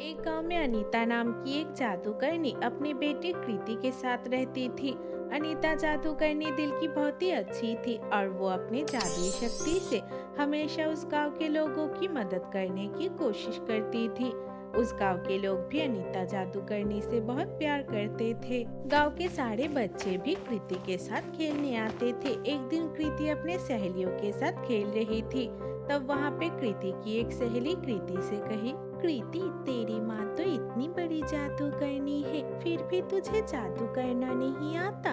एक गांव में अनीता नाम की एक जादूगरनी अपनी बेटी कृति के साथ रहती थी। अनीता जादूगरनी दिल की बहुत ही अच्छी थी और वो अपनी जादुई शक्ति से हमेशा उस गांव के लोगों की मदद करने की कोशिश करती थी। उस गांव के लोग भी अनीता जादूगरनी से बहुत प्यार करते थे। गांव के सारे बच्चे भी कृति के साथ खेलने आते थे। एक दिन कृति अपने सहेलियों के साथ खेल रही थी। तब वहाँ पे कृति की एक सहेली कृति से कही, कृति, तेरी माँ तो इतनी बड़ी जादूगरनी है, फिर भी तुझे जादू करना नहीं आता।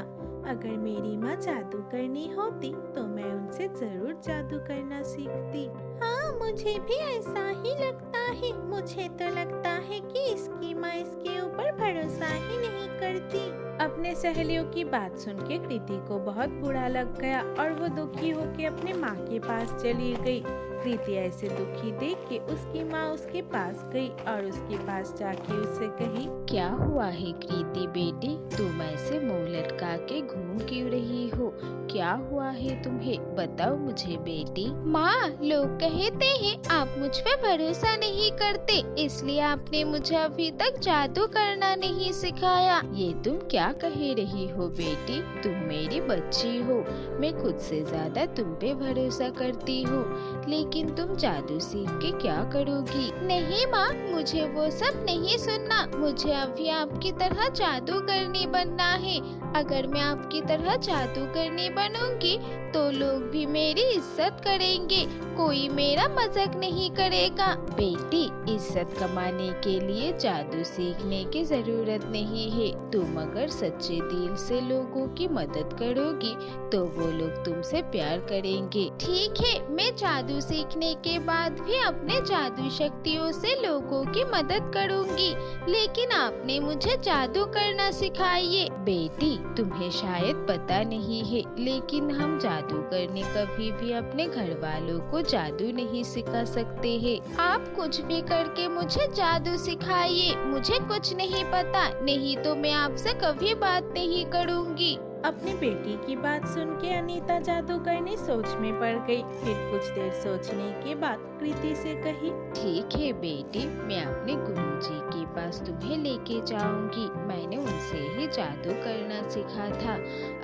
अगर मेरी माँ जादूगरनी होती तो मैं उनसे जरूर जादू करना सीखती। हाँ, मुझे भी ऐसा ही लगता है। मुझे तो लगता है कि इसकी माँ इसके ऊपर भरोसा ही नहीं करती। अपने सहेलियों की बात सुन के कृति को बहुत बुरा लग गया और वो दुखी होकर अपने माँ के पास चली गई। कृति ऐसे दुखी देख के उसकी माँ उसके पास गई और उसके पास जाके उससे कही, क्या हुआ है कृति बेटी, तुम ऐसे मुंह लटका के घूम क्यों रही हो? क्या हुआ है तुम्हें, बताओ मुझे बेटी। माँ, लोग कहते हैं आप मुझ पे भरोसा नहीं करते, इसलिए आपने मुझे अभी तक जादू करना नहीं सिखाया। ये तुम क्या कह रही हो बेटी, तुम मेरी बच्ची हो। मैं खुद से ज्यादा तुम पे भरोसा करती हूँ, लेकिन तुम जादू सीख के क्या करोगी? नहीं माँ, मुझे वो सब नहीं सुनना। मुझे अभी आपकी तरह जादूगरनी बनना है। अगर मैं आपकी तरह जादूगरनी बनूंगी तो लोग भी मेरी इज्जत करेंगे, कोई मेरा मजाक नहीं करेगा। बेटी, इज्जत कमाने के लिए जादू सीखने की जरूरत नहीं है। तुम अगर सच्चे दिल से लोगों की मदद करोगी तो वो लोग तुमसे प्यार करेंगे। ठीक है, मैं जादू सीखने के बाद भी अपने जादू शक्तियों से लोगों की मदद करूंगी, लेकिन आपने मुझे जादू करना सिखाइए। बेटी, तुम्हें शायद पता नहीं है, लेकिन हम जादू करने कभी भी अपने घर वालों को जादू नहीं सिखा सकते हैं। आप कुछ भी करके मुझे जादू सिखाइए, मुझे कुछ नहीं पता, नहीं तो मैं आपसे कभी बात नहीं करूंगी। अपनी बेटी की बात सुन के अनीता जादूगरनी सोच में पड़ गई। फिर कुछ देर सोचने के बाद कृति से कही, ठीक है बेटी, मैं अपने गुरुजी के पास तुम्हें लेके जाऊंगी। मैंने उनसे ही जादू करना सीखा था।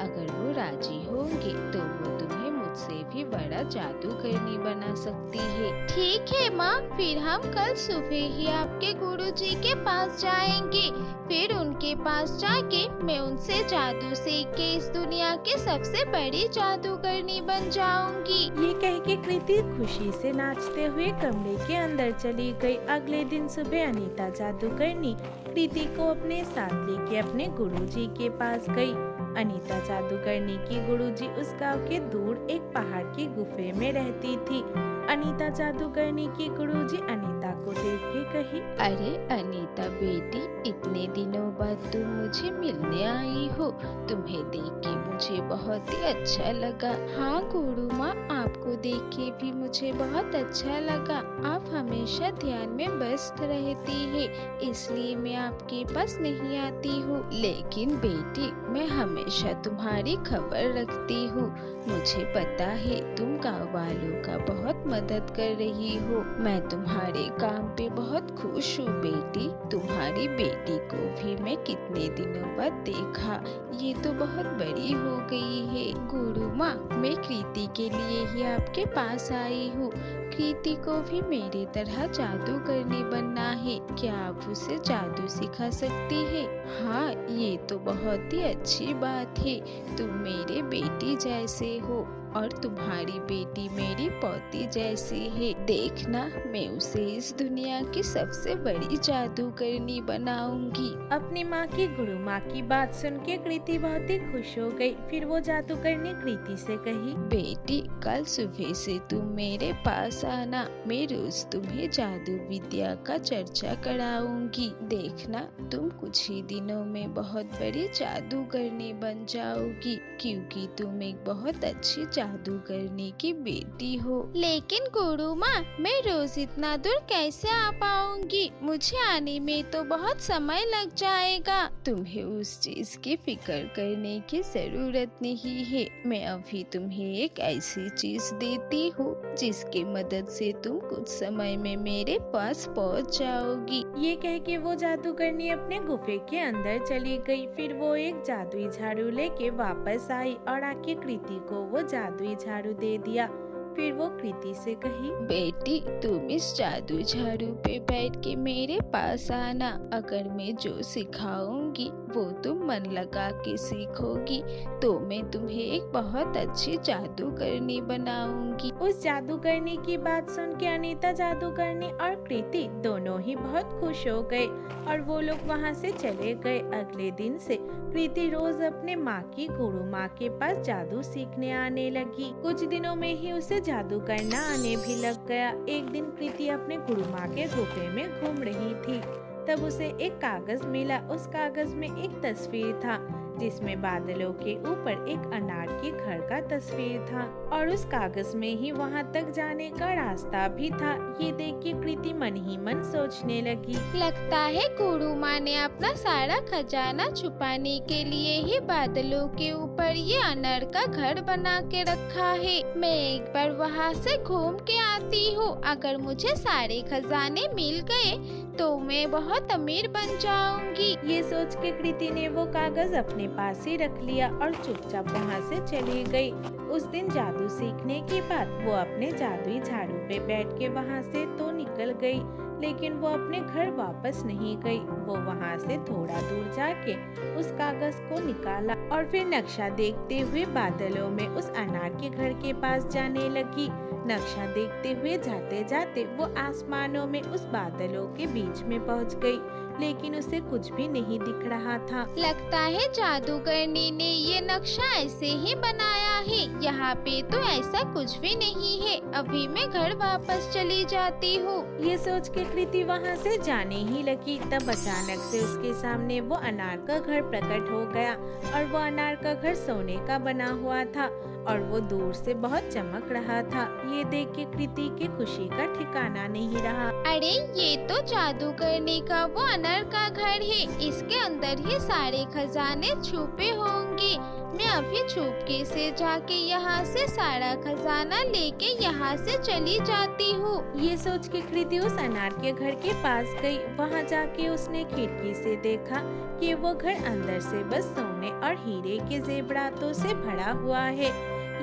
अगर वो राजी होंगे तो वो तुम्हें मुझसे भी बड़ा जादूगरनी बना सकती है। ठीक है माँ, फिर हम कल सुबह ही आपके गुरुजी के पास जाएंगे। फिर उनके पास जाके मैं उनसे जादू सीख के इस दुनिया की सबसे बड़ी जादूगरनी बन जाऊंगी। ये कह के कृति खुशी से नाचते हुए कमरे के अंदर चली गई। अगले दिन सुबह अनीता जादूगरनी कृति को अपने साथ लेके अपने गुरुजी के पास गई। अनीता जादूगरनी की गुरुजी उस गांव के दूर एक पहाड़ की गुफे में रहती थी। अनीता जादूगरनी की गुरुजी अनीता को देख के कही, अरे अनीता बेटी, इतने दिनों बाद तुम मुझे मिलने आई हो। तुम्हें देख के मुझे बहुत ही अच्छा लगा। हाँ गुरु माँ, आपको देख के भी मुझे बहुत अच्छा लगा। आप हमेशा ध्यान में व्यस्त रहती है, इसलिए मैं आपके पास नहीं आती हूँ। लेकिन बेटी, मैं हमेशा तुम्हारी खबर रखती हूँ। मुझे पता है तुम गाँव वालों का बहुत मदद कर रही हो। मैं तुम्हारे काम पे बहुत खुश हूँ बेटी। तुम्हारी बेटी को भी मैं कितने दिनों बाद देखा, ये तो बहुत बड़ी हो गई है। गुरु माँ, मैं कृति के लिए ही आपके पास आई हूँ। कृति को भी मेरी तरह जादूगरनी बनना है, क्या आप उसे जादू सिखा सकती है? हाँ, ये तो बहुत ही अच्छी बात है। तुम मेरे बेटी जैसे हो और तुम्हारी बेटी मेरी पोती जैसी है। देखना, मैं उसे इस दुनिया की सबसे बड़ी जादूगरनी बनाऊंगी। अपनी माँ की गुरु माँ की बात सुन के कृति बहुत ही खुश हो गई। फिर वो जादूगरनी कृति से कही, बेटी, कल सुबह से तुम मेरे पास आना। मैं रोज तुम्हें जादू विद्या का चर्चा कराऊंगी। देखना, तुम कुछ ही दिनों में बहुत बड़ी जादूगरनी बन जाओगी, क्योंकि तुम एक बहुत अच्छी जादूगरनी की बेटी हो। लेकिन गुरु माँ, मैं रोज इतना दूर कैसे आ पाऊंगी? मुझे आने में तो बहुत समय लग जाएगा। तुम्हें उस चीज की फिक्र करने की जरूरत नहीं है। मैं अभी तुम्हें एक ऐसी चीज देती हूँ जिसकी मदद से तुम कुछ समय में मेरे पास पहुँच जाओगी। ये कह के वो जादूगरनी अपने गुफे के अंदर चली गई। फिर वो एक जादुई झाड़ू लेके वापस आई और आके कृति को वो जादुई झाड़ू दे दिया। फिर वो कृति से कही, बेटी, तुम इस जादू झाड़ू पे बैठ के मेरे पास आना। अगर मैं जो सिखाऊंगी वो तुम मन लगा के सीखोगी तो मैं तुम्हें एक बहुत अच्छी जादूगरनी बनाऊंगी। उस जादूगरनी की बात सुन के अनीता जादूगरनी और कृति दोनों ही बहुत खुश हो गए और वो लोग वहाँ से चले गए। अगले दिन से कृति रोज अपने माँ की गुरु माँ के पास जादू सीखने आने लगी। कुछ दिनों में ही उसे जादू करना आने भी लग गया। एक दिन कृति अपने गुरु माँ के गुफे में घूम रही थी, तब उसे एक कागज मिला। उस कागज में एक तस्वीर था जिसमें बादलों के ऊपर एक अनार के घर का तस्वीर था और उस कागज में ही वहाँ तक जाने का रास्ता भी था। ये देख के कृति मन ही मन सोचने लगी, लगता है गुरु माँ ने अपना सारा खजाना छुपाने के लिए ही बादलों के ऊपर ये अनार का घर बना के रखा है। मैं एक बार वहाँ से घूम के आती हूँ। अगर मुझे सारे खजाने मिल गए तो मैं बहुत अमीर बन जाऊंगी। ये सोच के कृति ने वो कागज अपने पास ही रख लिया और चुपचाप वहाँ से चली गई। उस दिन जादू सीखने के बाद वो अपने जादुई झाड़ू पे बैठ के वहाँ से तो निकल गई, लेकिन वो अपने घर वापस नहीं गई। वो वहाँ से थोड़ा दूर जाके उस कागज को निकाला और फिर नक्शा देखते हुए बादलों में उस अनार के घर के पास जाने लगी। नक्शा देखते हुए जाते जाते वो आसमानों में उस बादलों के बीच में पहुँच गई, लेकिन उसे कुछ भी नहीं दिख रहा था। लगता है जादूगरनी ने ये नक्शा ऐसे ही बनाया है। यहाँ पे तो ऐसा कुछ भी नहीं है। अभी मैं घर वापस चली जाती हूँ। ये सोच के कृति वहाँ से जाने ही लगी, तब अचानक से उसके सामने वो अनार का घर प्रकट हो गया और वो अनार का घर सोने का बना हुआ था और वो दूर से बहुत चमक रहा था। ये देख के कृति की खुशी का ठिकाना नहीं रहा। अरे, ये तो जादूगरनी का वो अनार का घर है। इसके अंदर ही सारे खजाने छुपे होंगे। मैं अभी चुपके से जाके यहाँ से सारा खजाना लेके यहाँ से चली जाती हूँ। ये सोच के कृति उस अनार के घर के पास गई। वहाँ जाके उसने खिड़की से देखा कि वो घर अंदर से बस सोने और हीरे के जेवरातों से भरा हुआ है।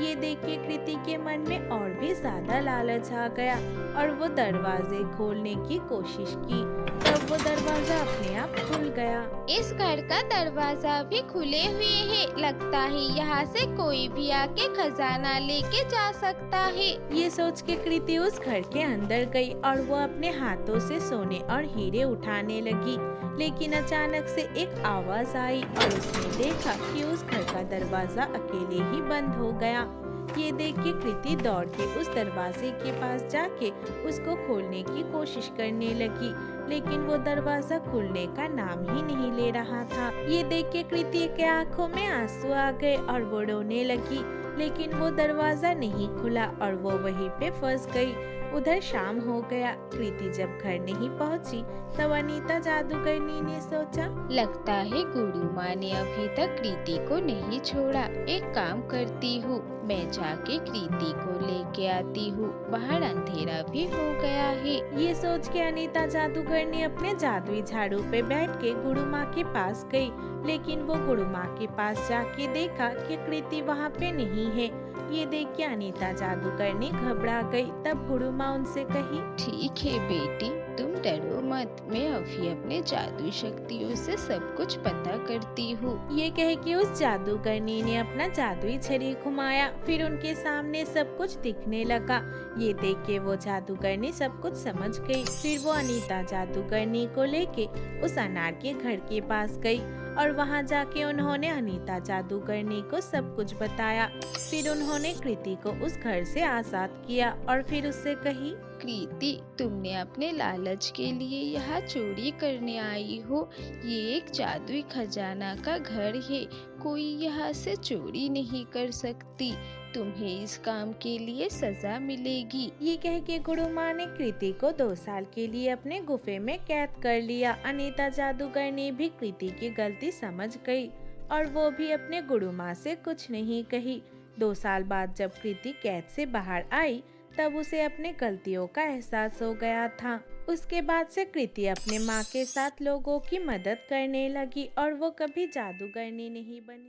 ये देख के कृति के मन में और भी ज्यादा लालच आ गया और वो दरवाजे खोलने की कोशिश की। तब वो दरवाजा अपने आप खुल गया। इस घर का दरवाजा भी खुले हुए है। लगता है यहाँ से कोई भी आके खजाना लेके जा सकता है। ये सोच के कृति उस घर के अंदर गई और वो अपने हाथों से सोने और हीरे उठाने लगी, लेकिन अचानक से एक आवाज आई और उसने देखा कि उस घर का दरवाजा अकेले ही बंद हो गया। ये देख के कृति दौड़ के उस दरवाजे के पास जाके उसको खोलने की कोशिश करने लगी, लेकिन वो दरवाजा खुलने का नाम ही नहीं ले रहा था। ये देख के कृति के आंखों में आंसू आ गए और वो रोने लगी, लेकिन वो दरवाजा नहीं खुला और वो वहीं पे फंस गई। उधर शाम हो गया। कृति जब घर नहीं पहुंची तब अनीता जादूगरनी ने सोचा, लगता है गुरु माँ ने अभी तक कृति को नहीं छोड़ा। एक काम करती हूँ, मैं जाके कृति को लेके आती हूँ। बाहर अंधेरा भी हो गया है। ये सोच के अनीता जादूगरनी अपने जादुई झाड़ू पे बैठ के गुरु माँ के पास गई, लेकिन वो गुरु माँ के पास जाके देखा कि कृति वहाँ पे नहीं है। ये देख के अनीता जादूगरनी घबरा गई। तब गुरु माँ उनसे कही, ठीक है बेटी, तुम डरो मत। मैं अभी अपने जादू शक्तियों से सब कुछ पता करती हूँ। ये कह के उस जादूगरनी ने अपना जादुई छड़ी घुमाया। फिर उनके सामने सब कुछ दिखने लगा। ये देख के वो जादूगरनी सब कुछ समझ गई। फिर वो अनीता जादूगरनी को लेके उस अनार के घर के पास गई और वहाँ जाके उन्होंने अनीता जादूगरनी को सब कुछ बताया। फिर उन्होंने कृति को उस घर से आजाद किया और फिर उससे कही, कृति, तुमने अपने लालच के लिए यहाँ चोरी करने आई हो। ये एक जादुई खजाना का घर है, कोई यहाँ से चोरी नहीं कर सकती। तुम्हें इस काम के लिए सजा मिलेगी। ये कह के गुरुमा ने कृति को 2 साल के लिए अपने गुफे में कैद कर लिया। अनीता जादूगरनी भी कृति की गलती समझ गई और वो भी अपने गुरुमा से कुछ नहीं कही। 2 साल बाद जब कृति कैद से बाहर आई तब उसे अपने गलतियों का एहसास हो गया था। उसके बाद से कृति अपने माँ के साथ लोगों की मदद करने लगी और वो कभी जादूगरनी नहीं बनी।